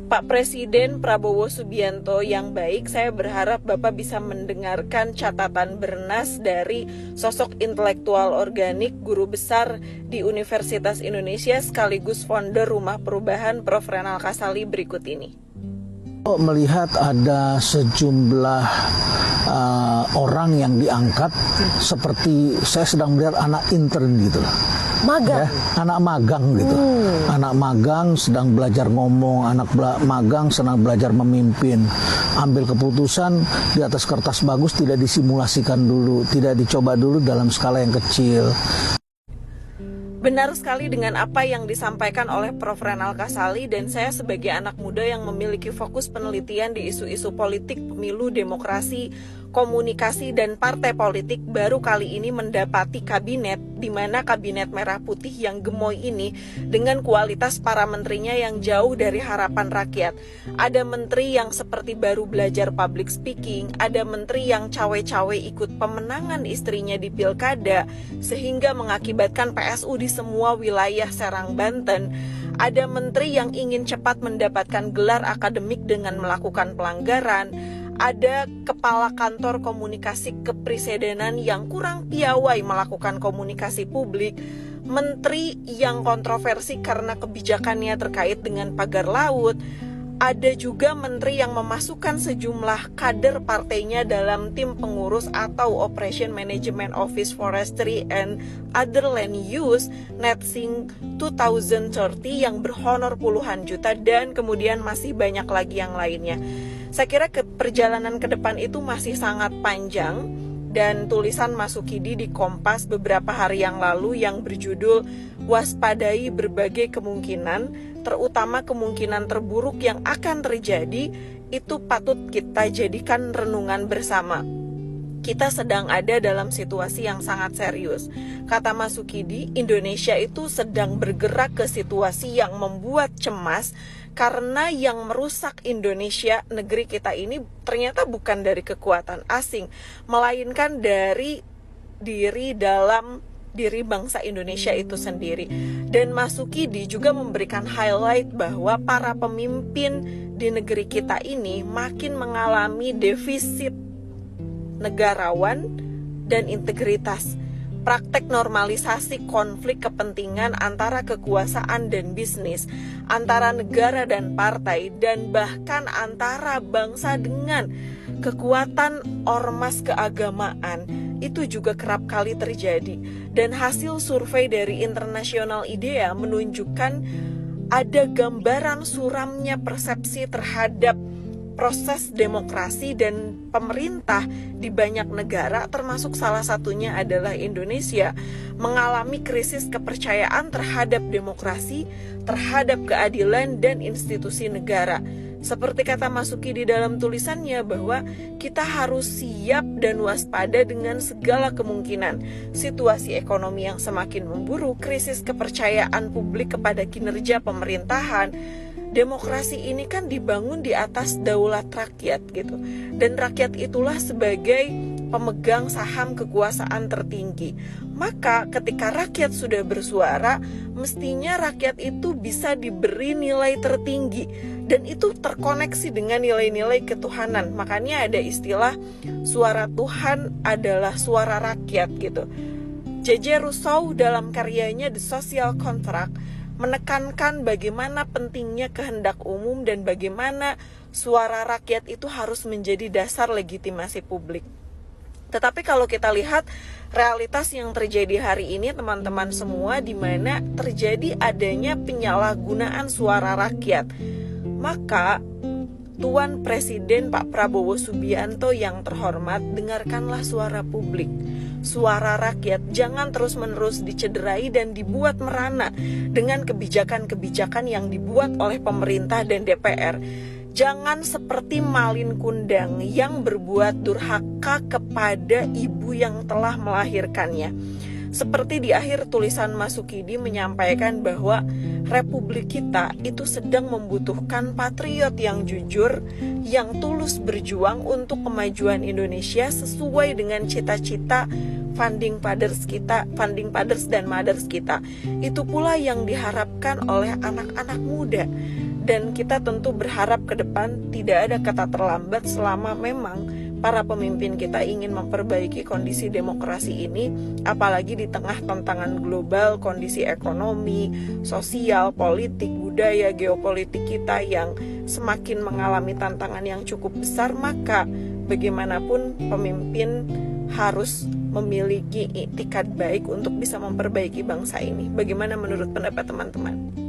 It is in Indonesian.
Pak Presiden Prabowo Subianto yang baik, saya berharap Bapak bisa mendengarkan catatan bernas dari sosok intelektual organik, guru besar di Universitas Indonesia sekaligus founder Rumah Perubahan Prof. Renal Kasali berikut ini. Melihat ada sejumlah orang yang diangkat seperti saya sedang melihat anak intern gitu loh. Magang? Ya, anak magang gitu. Anak magang sedang belajar ngomong, anak magang sedang belajar memimpin. Ambil keputusan di atas kertas bagus, tidak disimulasikan dulu, tidak dicoba dulu dalam skala yang kecil. Benar sekali dengan apa yang disampaikan oleh Prof. Renal Kasali, dan saya sebagai anak muda yang memiliki fokus penelitian di isu-isu politik, pemilu, demokrasi, komunikasi, dan partai politik, baru kali ini mendapati kabinet, di mana kabinet merah putih yang gemoy ini dengan kualitas para menterinya yang jauh dari harapan rakyat. Ada menteri yang seperti baru belajar public speaking, ada menteri yang cawe-cawe ikut pemenangan istrinya di pilkada, sehingga mengakibatkan PSU di semua wilayah Serang, Banten. Ada menteri yang ingin cepat mendapatkan gelar akademik dengan melakukan pelanggaran. Ada kepala kantor komunikasi kepresidenan yang kurang piawai melakukan komunikasi publik, menteri yang kontroversi karena kebijakannya terkait dengan pagar laut. Ada juga menteri yang memasukkan sejumlah kader partainya dalam tim pengurus atau Operation Management Office Forestry and Other Land Use NETSING 2030 yang berhonor puluhan juta, dan kemudian masih banyak lagi yang lainnya. Saya kira perjalanan ke depan itu masih sangat panjang, dan tulisan Mas Sukidi di Kompas beberapa hari yang lalu yang berjudul "Waspadai berbagai kemungkinan, terutama kemungkinan terburuk yang akan terjadi," itu patut kita jadikan renungan bersama. Kita sedang ada dalam situasi yang sangat serius. Kata Mas Sukidi, Indonesia itu sedang bergerak ke situasi yang membuat cemas, karena yang merusak Indonesia, negeri kita ini, ternyata bukan dari kekuatan asing, melainkan dari diri bangsa Indonesia itu sendiri. Dan Mas Sukidi juga memberikan highlight bahwa para pemimpin di negeri kita ini makin mengalami defisit negarawan dan integritas. Praktek normalisasi konflik kepentingan antara kekuasaan dan bisnis, antara negara dan partai, dan bahkan antara bangsa dengan kekuatan ormas keagamaan, itu juga kerap kali terjadi. Dan hasil survei dari International IDEA menunjukkan ada gambaran suramnya persepsi terhadap proses demokrasi dan pemerintah di banyak negara, termasuk salah satunya adalah Indonesia, mengalami krisis kepercayaan terhadap demokrasi, terhadap keadilan dan institusi negara. Seperti kata Mas Suki di dalam tulisannya, bahwa kita harus siap dan waspada dengan segala kemungkinan. Situasi ekonomi yang semakin memburuk, krisis kepercayaan publik kepada kinerja pemerintahan. Demokrasi ini kan dibangun di atas daulat rakyat gitu. Dan rakyat itulah sebagai pemegang saham kekuasaan tertinggi. Maka ketika rakyat sudah bersuara, mestinya rakyat itu bisa diberi nilai tertinggi, dan itu terkoneksi dengan nilai-nilai ketuhanan. Makanya ada istilah suara Tuhan adalah suara rakyat gitu. J.J. Rousseau dalam karyanya The Social Contract menekankan bagaimana pentingnya kehendak umum dan bagaimana suara rakyat itu harus menjadi dasar legitimasi publik. Tetapi kalau kita lihat realitas yang terjadi hari ini, teman-teman semua, di mana terjadi adanya penyalahgunaan suara rakyat, maka Tuan Presiden Pak Prabowo Subianto yang terhormat, dengarkanlah suara publik. Suara rakyat jangan terus-menerus dicederai dan dibuat merana dengan kebijakan-kebijakan yang dibuat oleh pemerintah dan DPR. Jangan seperti Malin Kundang yang berbuat durhaka kepada ibu yang telah melahirkannya. Seperti di akhir tulisan Mas Sukidi menyampaikan bahwa Republik kita itu sedang membutuhkan patriot yang jujur, yang tulus berjuang untuk kemajuan Indonesia sesuai dengan cita-cita founding fathers dan mothers kita. Itu pula yang diharapkan oleh anak-anak muda. Dan kita tentu berharap ke depan tidak ada kata terlambat selama memang para pemimpin kita ingin memperbaiki kondisi demokrasi ini, apalagi di tengah tantangan global, kondisi ekonomi, sosial, politik, budaya, geopolitik kita yang semakin mengalami tantangan yang cukup besar. Maka bagaimanapun pemimpin harus memiliki itikat baik untuk bisa memperbaiki bangsa ini. Bagaimana menurut pendapat teman-teman?